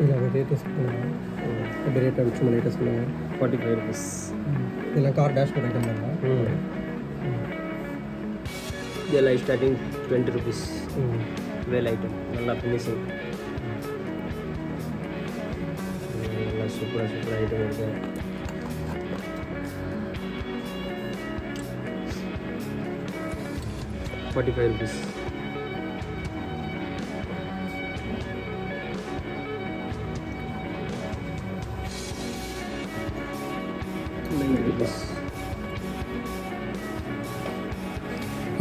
இதில் ரேட்டஸ் பண்ணுங்கள், எப்படி ரேட் அடிச்சு லேட்டஸ்ட் பண்ணுங்கள். 45 rupees. இதெல்லாம் கார் டேஷ்போர்ட் ஐட்டம் பண்ணலாம். இதெல்லாம் ஸ்டார்டிங் 20 rupees. வேல் ஐட்டம் நல்லா ஃபினிஷிங், நல்லா சூப்பராக ஐட்டம் இருக்குது. ₹45.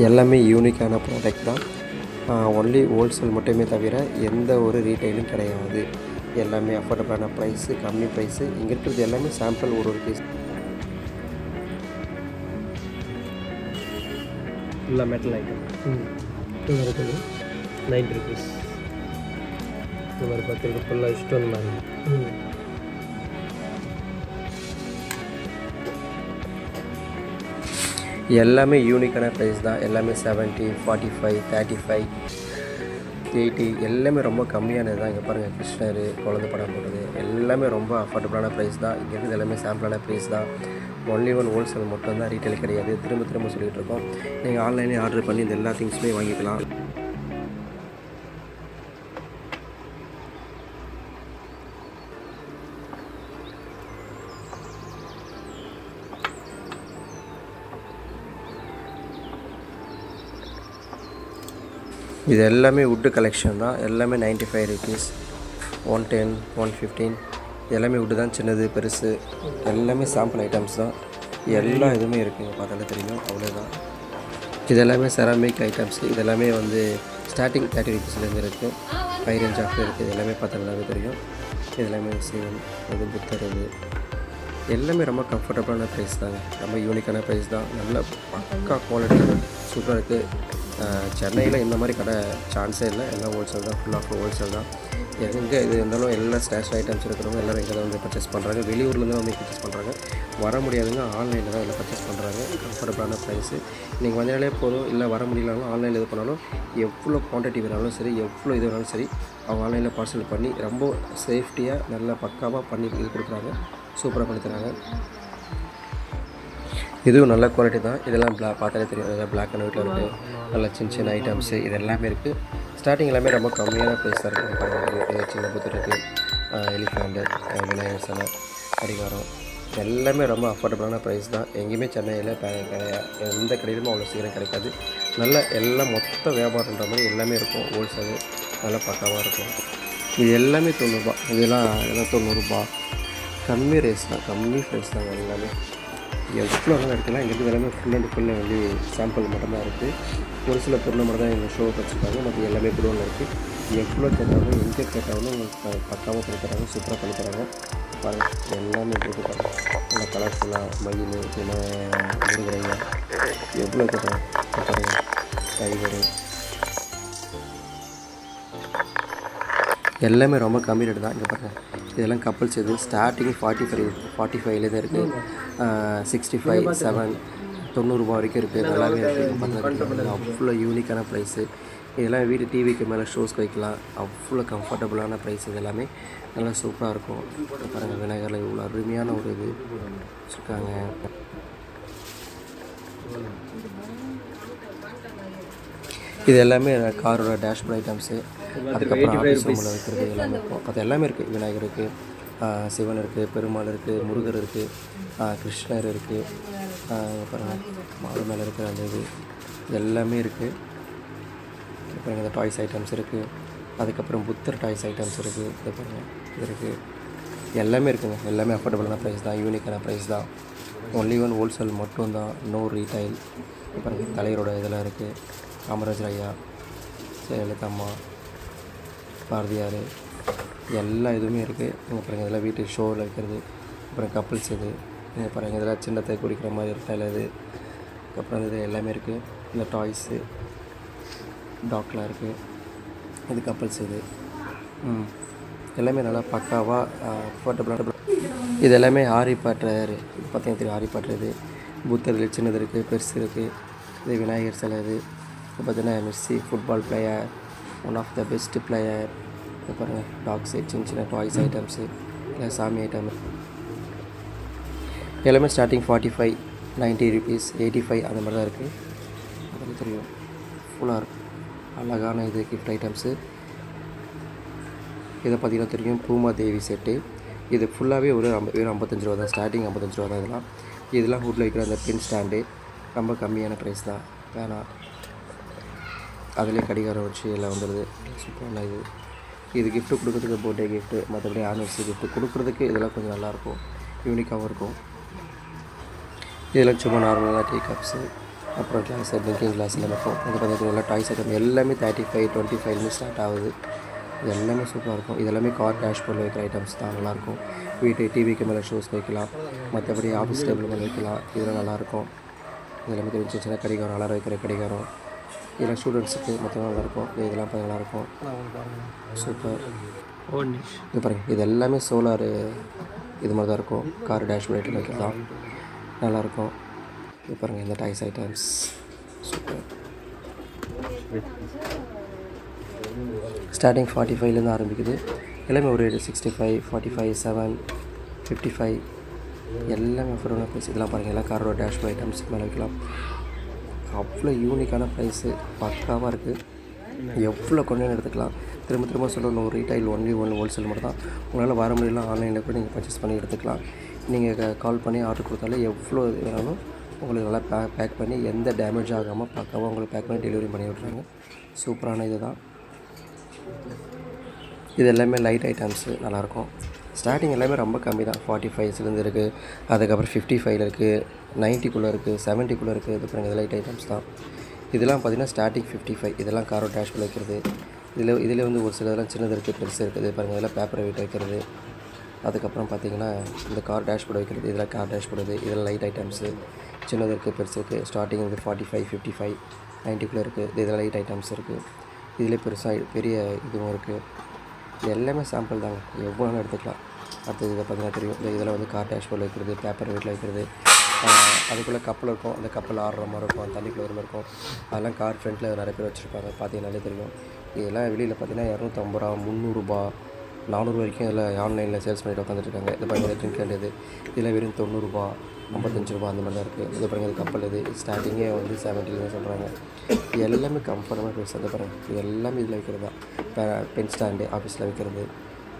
எல்லாமே யூனிக்கான ப்ராடக்ட் தான். ஒன்லி ஹோல்சேல் மட்டுமே தவிர எந்த ஒரு ரீட்டைலும் கிடையாது. எல்லாமே அஃபோர்டபுளான ப்ரைஸு, கம்மி ப்ரைஸு. இங்கே இருக்கிறது எல்லாமே சாம்பிள் ஒரு பீஸ். ஃபுல்லாக மெட்டல் ஐட்டம். இருக்குது 90 rupees. இந்த மாதிரி 10 rupees ஃபுல்லாக ஸ்டோன் மாதிரி. எல்லாமே யூனிக்கான ப்ரைஸ் தான். எல்லாமே 70, 45, 35, 80 எல்லாமே ரொம்ப கம்மியானது தான். இங்கே பாருங்கள், கிருஷ்ணர் குழந்தை படம் போடுறது எல்லாமே ரொம்ப அஃபோர்டபுளான ப்ரைஸ் தான். இங்கே இருக்கிறது எல்லாமே சாம்பிளான ப்ரைஸ் தான். ஒன்லி ஒன் ஹோல்சேல் மட்டும் தான், ரீட்டைல் கிடையாது. திரும்ப சொல்லிகிட்டு இருக்கோம். நீங்கள் ஆன்லைன்லேயே ஆர்டர் பண்ணி இந்த எல்லா திங்ஸுமே வாங்கிக்கலாம். இது எல்லாமே வுட்டு கலெக்ஷன் தான். எல்லாமே 95 rupees, 110, 115 எல்லாமே வுட்டு தான். சின்னது பெருசு எல்லாமே சாம்பிள் ஐட்டம்ஸ் தான். எல்லா இதுவுமே இருக்குங்க, பார்த்தாலே தெரியும். அவ்வளோதான். இது எல்லாமே செராமிக் ஐட்டம்ஸ். இது எல்லாமே வந்து ஸ்டார்டிங் 30 rupeesலேருந்து இருக்குது. 5 range ஆஃப் இருக்குது. இது எல்லாமே பார்த்தாலே தெரியும். இது எல்லாமே சேம். இது புத்தர். இது எல்லாமே ரொம்ப கம்ஃபர்டபுளான ப்ரைஸ் தாங்க. ரொம்ப யூனிக்கான ப்ரைஸ் தான். நல்ல பக்கா குவாலிட்டி சூப்பராக இருக்குது. சென்னையில் இந்த மாதிரி கடை சான்ஸே இல்லை. எல்லாம் ஹோல்சேல் தான், ஃபுல் ஆஃப் ஹோல்சேல் தான். எங்கே இது இருந்தாலும் எல்லா ஸ்டேஷனரி ஐட்டம்ஸ் இருக்கிறவங்க எல்லோரும் இங்கே தான் வந்து பர்ச்சேஸ் பண்ணுறாங்க. வெளியூர்லேருந்து வந்து பர்ச்சேஸ் பண்ணுறாங்க. வர முடியாதுங்க, ஆன்லைனில் தான் எல்லாம் பர்ச்சேஸ் பண்ணுறாங்க. கம்ஃபர்டபுளான ப்ரைஸு. நீங்கள் வந்தாலே போதும். இல்லை வர முடியலனாலும் ஆன்லைனில் இது பண்ணாலும் எவ்வளோ குவான்டிட்டி வேணாலும் சரி, எவ்வளோ இது வேணாலும் சரி, அவங்க ஆன்லைனில் பார்சல் பண்ணி ரொம்ப சேஃப்டியாக நல்லா பக்காவாக பண்ணி இது கொடுக்குறாங்க. சூப்பராக பண்ணி தராங்க. இதுவும் நல்ல குவாலிட்டி தான். இதெல்லாம் பார்த்தாலே தெரியும். இதெல்லாம் பிளாக் அண்ட் ஒயிட்டில் இருக்குது. நல்ல சின்ன ஐட்டம்ஸு இது எல்லாமே இருக்குது. ஸ்டார்டிங் எல்லாமே ரொம்ப கம்மியான ப்ரைஸ் தான் இருக்குது. இது சின்ன புத்தர் இருக்குது, எலிஃபேண்டு, விநாயகர் சிலை, கடிகாரம் எல்லாமே ரொம்ப அஃபோர்டபுளான ப்ரைஸ் தான். எங்கேயுமே சென்னையில் எந்த கடையிலுமே அவ்வளோ சீக்கிரம் கிடைக்காது. நல்ல எல்லாம் மொத்த வியாபாரன்ற மாதிரி எல்லாமே இருக்கும். ஹோல்சேலு நல்லா பக்காவாக இருக்கும். இது எல்லாமே 90 ரூபா. இதெல்லாம் 90 ரூபா. கம்மி ரேஸ் தான், கம்மி ப்ரைஸ் தாங்க. எல்லாமே எவ்வளோ நல்லா எடுக்கலாம். எங்களுக்கு எல்லாமே ஃபுல் அண்ட் ஃபுல் வந்து சாம்பிள் மட்டும்தான் இருக்குது. ஒரு சில பொருளை மட்டும் தான் எங்கள் ஷோ வச்சுருக்காங்க. மற்ற எல்லாமே குடோனில் இருக்குது. எவ்வளோ கேட்டாலும் எங்கே கேட்டாலும் உங்களுக்கு பக்காவாக பண்ணி தராங்க. சூப்பராக பண்ணி தராங்க. பாருங்கள், எல்லாமே போட்டுருக்காங்க. நல்லா கலர்ஃபுல்லாக மயில், முருகரையா எவ்வளோ கேட்டாங்க. பாருங்கள், டைகரு எல்லாமே ரொம்ப கம்மி ரேட்டு தான். இங்கே பாருங்கள், இதெல்லாம் கப்பல்ஸ். இது ஸ்டார்டிங் 45 தான் இருக்குது. 65, 7, 90 ரூபா வரைக்கும் இருக்குது. எல்லாமே இருக்குது. பார்த்தீங்கன்னா அவ்வளோ யூனிக்கான ப்ரைஸு. இதெல்லாம் வீட்டு டிவிக்கு மேலே ஷோஸ்க்கு வைக்கலாம். அவ்வளோ கம்ஃபர்டபுளான ப்ரைஸ். இது எல்லாமே நல்லா சூப்பராக இருக்கும். பாருங்கள், விநாயகரில் இவ்வளோ அருமையான ஒரு இது வச்சுருக்காங்க. இது எல்லாமே காரோட டேஷ்போர்ட் ஐட்டம்ஸு. அதுக்கப்புறம் ஆஃபீஸ் ரூமில் வைக்கிறது எல்லாமே இருக்கும். அது எல்லாமே இருக்குது. விநாயகர் இருக்குது, சிவன் இருக்குது, பெருமாள் இருக்குது, முருகர் இருக்குது, கிருஷ்ணர் இருக்குது. பாருங்கள், மாடு மேலே இருக்கிற அந்த இது எல்லாமே இருக்குது. அப்புறம் இந்த டாய்ஸ் ஐட்டம்ஸ் இருக்குது. அதுக்கப்புறம் புத்தர் டாய்ஸ் ஐட்டம்ஸ் இருக்குது. இது பாருங்கள், இது இருக்குது. எல்லாமே இருக்குங்க. எல்லாமே அஃபோர்டபுளான ப்ரைஸ் தான், யூனிக்கான ப்ரைஸ் தான். ஒன்லி ஒன் ஹோல்சேல் மட்டும்தான், நோ ரீட்டைல். பாருங்கள், தலைவரோட இதெல்லாம் இருக்குது. காமராஜர் ஐயா, ஜெயலலிதா, பாரதியார், எல்லா இதுவுமே இருக்குது. இங்கே பாருங்கள், இதெல்லாம் வீட்டு ஷோவில் வைக்கிறது. அப்புறம் கப்புள்ஸ் இது. இங்கே பாருங்கள், இதெல்லாம் சின்னத்தை குடிக்கிற மாதிரி இருக்கையில் இது. அப்புறம் இது எல்லாமே இருக்குது. இந்த டாய்ஸு டாக்லாம் இருக்குது. இது கப்புள்ஸ் இது. எல்லாமே நல்லா பக்காவாக அஃபோர்டபுளான. இது எல்லாமே ஹாரி பாட்டர். இது பார்த்தீங்கன்னா தெரியும், ஹாரி பாட்டர். இது புத்தர் சின்னது இருக்குது, பெருசு இருக்குது. இது விநாயகர் சிலை. இது பார்த்தீங்கன்னா Messi football player, one of the best player. இது பாருங்கள், டாக்ஸு, சின்ன சின்ன டாய்ஸ் ஐட்டம்ஸு, இல்லை சாமி ஐட்டம். எல்லாமே ஸ்டார்டிங் 45, 90 rupees, 85 அந்த மாதிரி தான் இருக்குது. அது தெரியும், ஃபுல்லாக இருக்கும். அழகான இது கிஃப்ட் ஐட்டம்ஸு. இதை பார்த்திங்கன்னா தெரியும், பூமா தேவி செட்டு. இது ஃபுல்லாகவே வெறும் 55 ரூபா தான். ஸ்டார்டிங் 55 ரூபா தான். இதெல்லாம் ஹுட்டில் வைக்கிற அந்த பென் ஸ்டாண்டு ரொம்ப கம்மியான ப்ரைஸ் தான். வேணாம், அதிலே கடிகாரம் வச்சு எல்லாம் வந்துடுது. சூப்பரான இது கிஃப்ட்டு கொடுக்குறதுக்கு பர்த்டே கிஃப்ட்டு, மற்றபடி ஆனிவர்சரி கிஃப்ட்டு கொடுக்குறதுக்கு இதெல்லாம் கொஞ்சம் நல்லாயிருக்கும், யூனிக்காகவும் இருக்கும். இதெல்லாம் சும்மா நார்மலாக டீ கப்ஸு, அப்புறம் கிளாஸ், ட்ரிங்கிங் கிளாஸ் எல்லாமே இருக்கும். இது பார்த்திங்கன்னா டாய்ஸ் ஐட்டம் எல்லாமே 35, 25 ஸ்டார்ட் ஆகுது. இது எல்லாமே சூப்பராக இருக்கும். இதெல்லாமே கார் டேஷ்போர்டில் வைக்கிற ஐட்டம்ஸ் தான், நல்லாயிருக்கும். வீட்டு டிவிக்கு மேலே ஷோஸ் வைக்கலாம், மற்றபடி ஆஃபீஸ் டேபிள் மேலே வைக்கலாம். இதெல்லாம் நல்லாயிருக்கும். இதெல்லாமே தெரிஞ்சு சின்ன கடிகாரம், அலாரம் வைக்கிற கடிகாரம். இதெல்லாம் ஸ்டூடெண்ட்ஸுக்கு மற்றவங்க நல்லாயிருக்கும். இதெல்லாம் பார்த்து நல்லாயிருக்கும். சூப்பர். இது பாருங்கள், இது எல்லாமே சோலார் இது மாதிரி தான் இருக்கும். கார் டேஷ்போர்ட் வைக்கலாம், நல்லாயிருக்கும். இது பாருங்கள், இந்த டாய்ஸ் ஐட்டம்ஸ் சூப்பர். ஸ்டார்டிங் 45லேருந்து ஆரம்பிக்குது. எல்லாமே ஒரு 65, 45, 7, 55 எல்லாமே அஃபோர்டபுளான ப்ரைஸ். இதெல்லாம் பாருங்கள், எல்லாம் காரோட டேஷ்போர்ட் ஐட்டம்ஸ் மேலே வைக்கலாம். அவ்வளோ யூனிக்கான ப்ரைஸு, பக்காவாக இருக்குது. எவ்வளோ கொண்டு எடுத்துக்கலாம். திரும்ப சொல்லணும், ரீட்டைல் ஒன்லி ஒன் ஹோல்சேல் மட்டும் தான். உங்களால் வர முடியலாம், ஆன்லைனில் கூட நீங்கள் பர்ச்சேஸ் பண்ணி எடுத்துக்கலாம். நீங்கள் கால் பண்ணி ஆர்டர் கொடுத்தாலே எவ்வளோ வேணாலும் உங்களுக்கு நல்லா பேக் பண்ணி எந்த டேமேஜ் ஆகாமல் பக்காவாக உங்களுக்கு பேக் பண்ணி டெலிவரி பண்ணி விட்றாங்க. சூப்பரான இது தான். இது எல்லாமே லைட் ஐட்டம்ஸு, நல்லாயிருக்கும். ஸ்டார்டிங் எல்லாமே ரொம்ப கம்மி தான். 45லேருந்து இருக்குது. அதுக்கப்புறம் 55 இருக்குது, 90க்குள்ளே இருக்குது, 70க்குள்ளே இருக்குது. இது பாருங்கள், இது லைட் ஐட்டம்ஸ் தான். இதெல்லாம் பார்த்திங்கன்னா ஸ்டார்டிங் 55. இதெல்லாம் காரோ டேஷ்போர்ட் வைக்கிறது. இதில் வந்து ஒரு சிலதெல்லாம் சின்னது இருக்குது, பெருசு இருக்குது. பாருங்கள், இதெல்லாம் பேப்பர் வெயிட் வைக்கிறது. அதுக்கப்புறம் பார்த்திங்கன்னா இந்த கார் டேஷ்போர்ட் வைக்கிறது. இதெல்லாம் கார் டேஷ்போர்டு. இதெல்லாம் லைட் ஐட்டம்ஸு, சின்னது இருக்குது, பெருசு இருக்குது. ஸ்டார்டிங் வந்து 45, 55, 90க்குள்ளே இருக்குது. இதெல்லாம் லைட் ஐட்டம்ஸ் இருக்குது. இதில் பெருசாக பெரிய இதுவும் இருக்குது. எல்லாமே சாம்பிள் தாங்க, எவ்வளோ எடுத்துக்கலாம். அடுத்தது இதை பார்த்தீங்கன்னா தெரியும், இதெல்லாம் வந்து கார் டேஷ்போர்ட் வைக்கிறது, பேப்பர் வெயிட்டில் வைக்கிறது. அதுக்குள்ளே கப்பல் இருக்கும், அந்த கப்பல் ஆடுற மாதிரி இருக்கும், தண்ணிக்குள்ளே ஒரு மாதிரி இருக்கும். அதெல்லாம் கார் ஃப்ரண்ட்டில் நிறைய பேர் வச்சுருப்பாங்க, பார்த்தீங்கன்னாலே தெரியும். இதெல்லாம் வெளியில் பார்த்தீங்கன்னா 250 ரூபா, 300 ரூபா, 400 வரைக்கும் இதில் ஆன்லைனில் சேல்ஸ் பண்ணிட்டு உட்காந்துருக்காங்க. இது பாருங்கள், ட்ரிங்க் கேண்டது இதில் வெறும் 90 ரூபா, 55 ரூபா அந்த மாதிரி தான் இருக்குது. இது பாருங்கள், இது கப்பல். இது ஸ்டார்டிங்கே வந்து 70 சொல்கிறாங்க. எல்லாமே கம்ஃபர்டபுளாக ப்ரைஸ். அதை பாருங்கள், இது எல்லாமே இதில் வைக்கிறது தான். பென் ஸ்டாண்டு ஆஃபீஸில் வைக்கிறது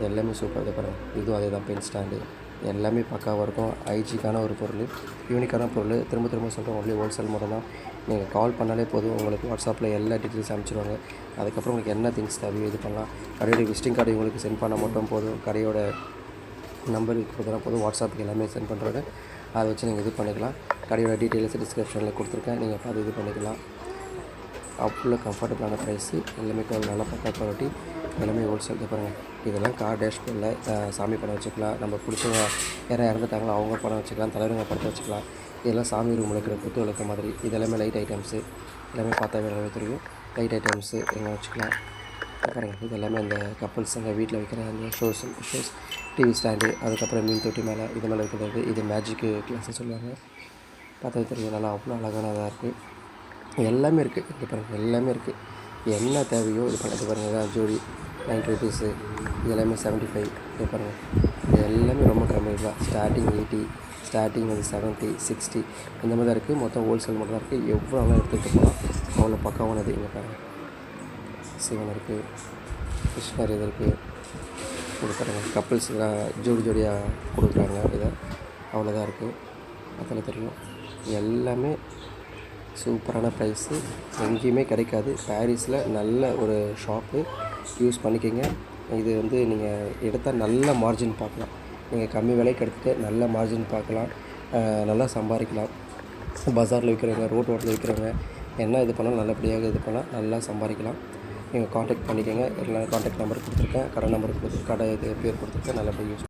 எல்லாமே சூப்பர். இதை பாருங்கள், இதுவும் அதே தான், பென் ஸ்டாண்டு. எல்லாமே பக்காவாக இருக்கும். ஐஜிக்கான ஒரு பொருள், யூனிக்கான பொருள். திரும்ப சொல்கிறோம், ஒன்லி ஹோல்சேல் மட்டும் தான். நீங்கள் கால் பண்ணாலே போதும், உங்களுக்கு வாட்ஸ்அப்பில் எல்லா டீட்டெயில்ஸ் அனுப்பிச்சிடுவாங்க. அதுக்கப்புறம் உங்களுக்கு என்ன திங்ஸ் தேவையோ இது பண்ணலாம். கடையோட விசிட்டிங் கார்டு உங்களுக்கு சென்ட் பண்ணால் மட்டும் போதும். கடையோட நம்பருக்கு கொடுத்தா போதும், வாட்ஸ்அப்புக்கு எல்லாமே சென்ட் பண்ணுறாங்க. அதை வச்சு நீங்கள் இது பண்ணிக்கலாம். கடையோட டீட்டெயில்ஸ் டிஸ்கிரிப்ஷனில் கொடுத்துருக்கேன், நீங்கள் பார்த்து இது பண்ணிக்கலாம். அவ்வளோ கம்ஃபர்டபுளான ப்ரைஸு. எல்லாமே நல்லா பக்கா குவாலிட்டி, எல்லாமே ஹோல்சேல். பாருங்கள், இதெல்லாம் கார் டேஷ்போர்டில் சாமி படம் வச்சுக்கலாம். நம்ம பிடிச்சவங்க யாரும் இறந்துட்டாங்களோ அவங்க படம் வச்சுக்கலாம், தலைவருங்க படத்தை வச்சுக்கலாம். இதெல்லாம் சாமி ரூம் விளக்குற குத்து விளக்க மாதிரி. இதெல்லாமே லைட் ஐட்டம்ஸு, எல்லாமே பார்த்தா வேலை தெரியும். லைட் ஐட்டம்ஸு எங்கே வச்சுக்கலாம். பாருங்கள், இது எல்லாமே இந்த கப்பல்ஸ் அங்கே வீட்டில் வைக்கிற அந்த ஷோஸ், டிவி ஸ்டாண்டு, அதுக்கப்புறம் மீன் தொட்டி மேலே இது மேலே வைக்கிறது. இது மேஜிக்கு கிளாஸஸ் சொல்லுவாங்க, பார்த்தா தெரியும். நல்லா அவ்வளோ அழகானதாக இருக்குது. எல்லாமே இருக்குது. இங்கே பாருங்கள், எல்லாமே இருக்குது. என்ன தேவையோ இது பண்ணது பாருங்கள். ஜோடி 90 ருபீஸு, இது எல்லாமே 75. இது பாருங்கள், இது எல்லாமே ரொம்ப கம்மி தான். ஸ்டார்டிங் 80, ஸ்டார்டிங் வந்து 70, 60 இந்த மாதிரி தான் இருக்குது. மொத்தம் ஹோல்சேல் மட்டும் தான் இருக்குது. எவ்வளோலாம் எடுத்துகிட்டு போகலாம், அவ்வளோ பக்காவானது. இங்கே பாருங்கள், சிவன் இருக்குது, கிருஷ்ணர் இது இருக்குது. இது பாருங்கள், கப்புள்ஸ்லாம் ஜோடியாக கொடுக்குறாங்க. இதை அவ்வளோதான் இருக்குது. அதில் தெரியும் எல்லாமே சூப்பரான ப்ரைஸு, எங்கேயுமே கிடைக்காது. பாரிஸில் நல்ல ஒரு ஷாப்பு, யூஸ் பண்ணிக்கோங்க. இது வந்து நீங்கள் எடுத்தால் நல்ல மார்ஜின் பார்க்கலாம். நீங்கள் கம்மி விலைக்கு எடுத்துகிட்டு நல்ல மார்ஜின் பார்க்கலாம், நல்லா சம்பாதிக்கலாம். பஜாரில் விற்கிறவங்க, ரோட் ஓரத்தில் விற்கிறவங்க என்ன இது பண்ணாலும் நல்லபடியாக இது பண்ணால் நல்லா சம்பாதிக்கலாம். நீங்கள் காண்டாக்ட் பண்ணிக்கோங்க. எல்லாம் காண்டாக்ட் நம்பர் கொடுத்துருக்கேன், கடை நம்பர் கடை இது பேர் கொடுத்துருக்கேன். நல்லபடியாக யூஸ்